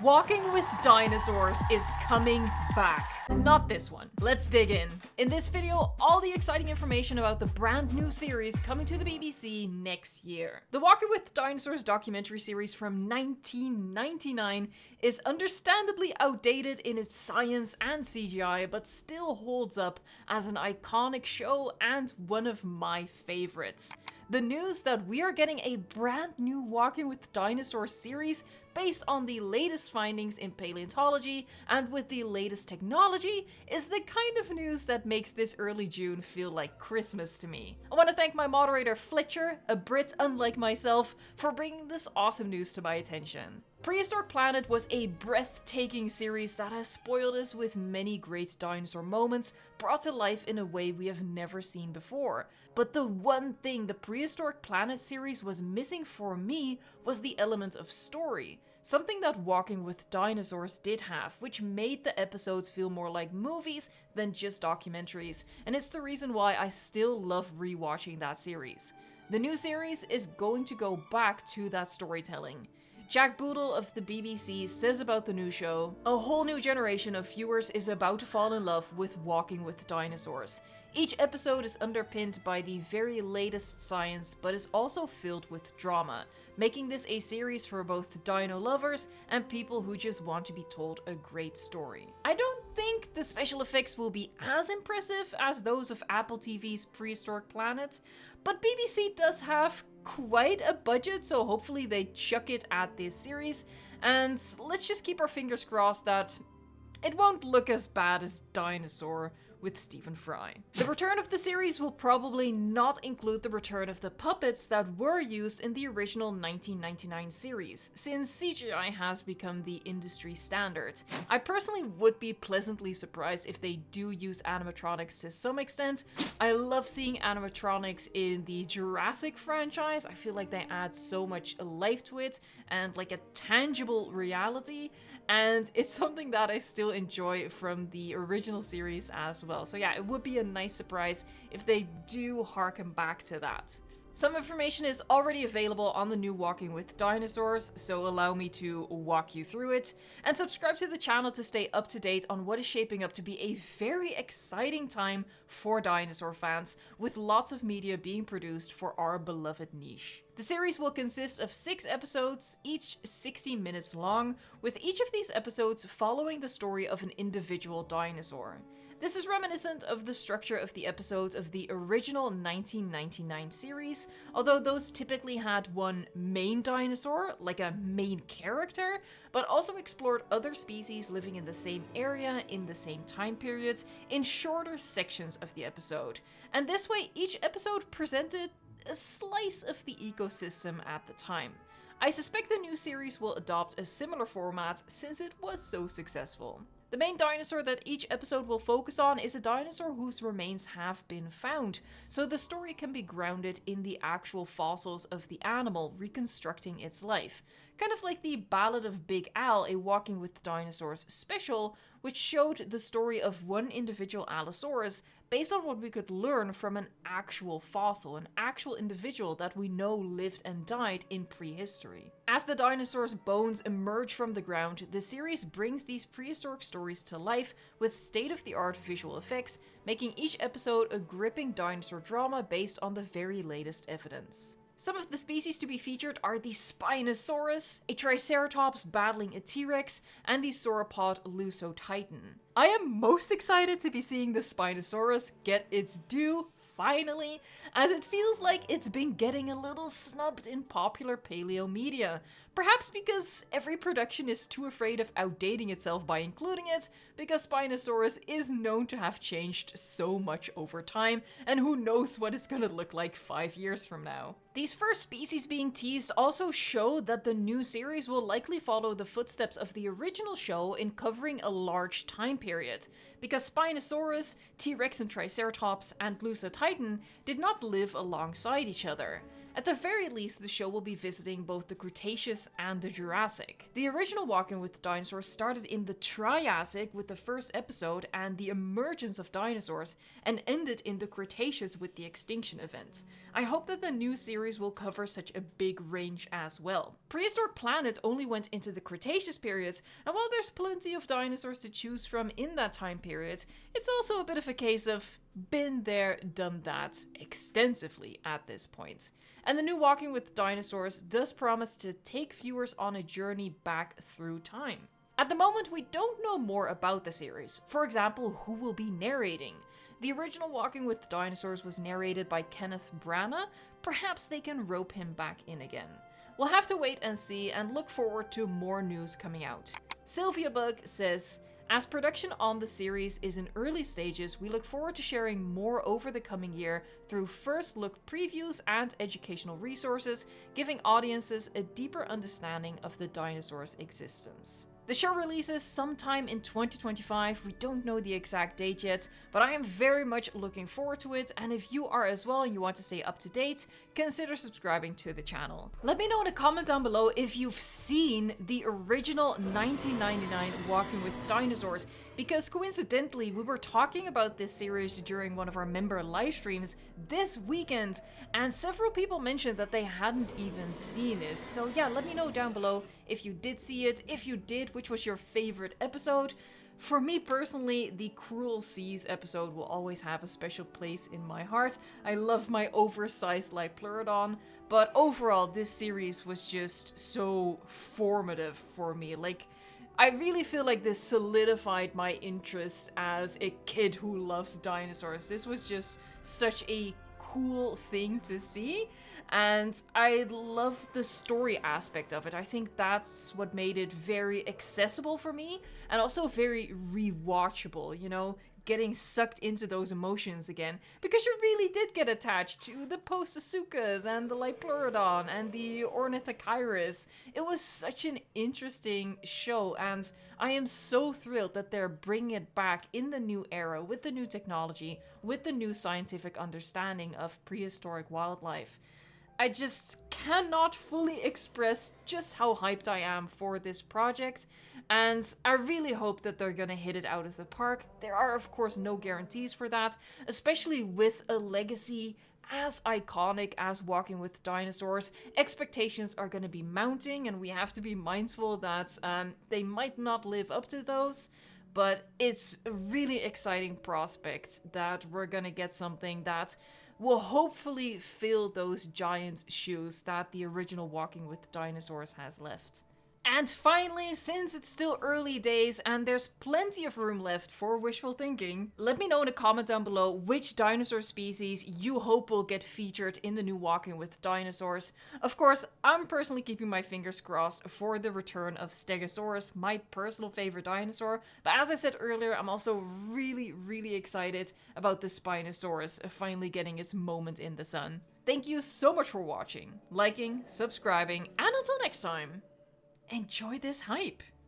Walking with Dinosaurs is coming back. Not this one. Let's dig in. In this video, all the exciting information about the brand new series coming to the BBC next year. The Walking with Dinosaurs documentary series from 1999 is understandably outdated in its science and CGI, but still holds up as an iconic show and one of my favorites. The news that we are getting a brand new Walking with Dinosaurs series based on the latest findings in paleontology and with the latest technology is the kind of news that makes this early June feel like Christmas to me. I want to thank my moderator Fletcher, a Brit unlike myself, for bringing this awesome news to my attention. Prehistoric Planet was a breathtaking series that has spoiled us with many great dinosaur moments brought to life in a way we have never seen before. But the one thing the Prehistoric Planet series was missing for me was the element of story. Something that Walking with Dinosaurs did have, which made the episodes feel more like movies than just documentaries, and it's the reason why I still love rewatching that series. The new series is going to go back to that storytelling. Jack Boodle of the BBC says about the new show, "A whole new generation of viewers is about to fall in love with Walking with Dinosaurs. Each episode is underpinned by the very latest science, but is also filled with drama, making this a series for both dino lovers and people who just want to be told a great story." I don't think the special effects will be as impressive as those of Apple TV's Prehistoric Planet, but BBC does have quite a budget, so hopefully they chuck it at this series, and let's just keep our fingers crossed that it won't look as bad as Dinosaur with Stephen Fry. The return of the series will probably not include the return of the puppets that were used in the original 1999 series, since CGI has become the industry standard. I personally would be pleasantly surprised if they do use animatronics to some extent. I love seeing animatronics in the Jurassic franchise. I feel like they add so much life to it and like a tangible reality, and it's something that I still enjoy from the original series as well. So yeah, it would be a nice surprise if they do harken back to that. Some information is already available on the new Walking with Dinosaurs, so allow me to walk you through it. And subscribe to the channel to stay up to date on what is shaping up to be a very exciting time for dinosaur fans, with lots of media being produced for our beloved niche. The series will consist of 6 episodes, each 60 minutes long, with each of these episodes following the story of an individual dinosaur. This is reminiscent of the structure of the episodes of the original 1999 series, although those typically had one main dinosaur, like a main character, but also explored other species living in the same area in the same time periods in shorter sections of the episode. And this way, each episode presented a slice of the ecosystem at the time. I suspect the new series will adopt a similar format since it was so successful. The main dinosaur that each episode will focus on is a dinosaur whose remains have been found, so the story can be grounded in the actual fossils of the animal, reconstructing its life. Kind of like the Ballad of Big Al, a Walking with Dinosaurs special, which showed the story of one individual Allosaurus based on what we could learn from an actual fossil, an actual individual that we know lived and died in prehistory. As the dinosaur's bones emerge from the ground, the series brings these prehistoric stories to life with state-of-the-art visual effects, making each episode a gripping dinosaur drama based on the very latest evidence. Some of the species to be featured are the Spinosaurus, a Triceratops battling a T-Rex, and the sauropod Lusotitan. I am most excited to be seeing the Spinosaurus get its due, finally, as it feels like it's been getting a little snubbed in popular paleo media. Perhaps because every production is too afraid of outdating itself by including it, because Spinosaurus is known to have changed so much over time, and who knows what it's gonna look like 5 years from now. These first species being teased also show that the new series will likely follow the footsteps of the original show in covering a large time period, because Spinosaurus, T-Rex and Triceratops, and Lusotitan did not live alongside each other. At the very least, the show will be visiting both the Cretaceous and the Jurassic. The original Walking with Dinosaurs started in the Triassic with the first episode and the emergence of dinosaurs, and ended in the Cretaceous with the extinction event. I hope that the new series will cover such a big range as well. Prehistoric Planet only went into the Cretaceous period, and while there's plenty of dinosaurs to choose from in that time period, it's also a bit of a case of been there, done that extensively at this point. And the new Walking with Dinosaurs does promise to take viewers on a journey back through time. At the moment, we don't know more about the series. For example, who will be narrating? The original Walking with Dinosaurs was narrated by Kenneth Branagh. Perhaps they can rope him back in again. We'll have to wait and see, and look forward to more news coming out. Sylvia Bug says, as production on the series is in early stages, we look forward to sharing more over the coming year through first look previews and educational resources, giving audiences a deeper understanding of the dinosaurs' existence. The show releases sometime in 2025, we don't know the exact date yet, but I am very much looking forward to it, and if you are as well and you want to stay up to date, consider subscribing to the channel. Let me know in a comment down below if you've seen the original 1999 Walking with Dinosaurs, because coincidentally we were talking about this series during one of our member live streams this weekend, and several people mentioned that they hadn't even seen it. So yeah, let me know down below if you did see it. If you did, which was your favorite episode? For me personally, the Cruel Seas episode will always have a special place in my heart. I love my oversized Lipleurodon, but overall this series was just so formative for me. Like, I really feel like this solidified my interest as a kid who loves dinosaurs. This was just such a cool thing to see, and I love the story aspect of it. I think that's what made it very accessible for me, and also very rewatchable, you know? Getting sucked into those emotions again, because you really did get attached to the Postosuchus and the Lipleurodon and the Ornithochirus. It was such an interesting show, and I am so thrilled that they're bringing it back in the new era with the new technology, with the new scientific understanding of prehistoric wildlife. I just cannot fully express just how hyped I am for this project, and I really hope that they're gonna hit it out of the park. There are of course no guarantees for that, especially with a legacy as iconic as Walking with Dinosaurs. Expectations are gonna be mounting, and we have to be mindful that they might not live up to those. But it's a really exciting prospect that we're gonna get something that will hopefully fill those giant shoes that the original Walking with Dinosaurs has left. And finally, since it's still early days and there's plenty of room left for wishful thinking, let me know in a comment down below which dinosaur species you hope will get featured in the new Walking with Dinosaurs. Of course, I'm personally keeping my fingers crossed for the return of Stegosaurus, my personal favorite dinosaur. But as I said earlier, I'm also really excited about the Spinosaurus finally getting its moment in the sun. Thank you so much for watching, liking, subscribing, and until next time, enjoy this hype!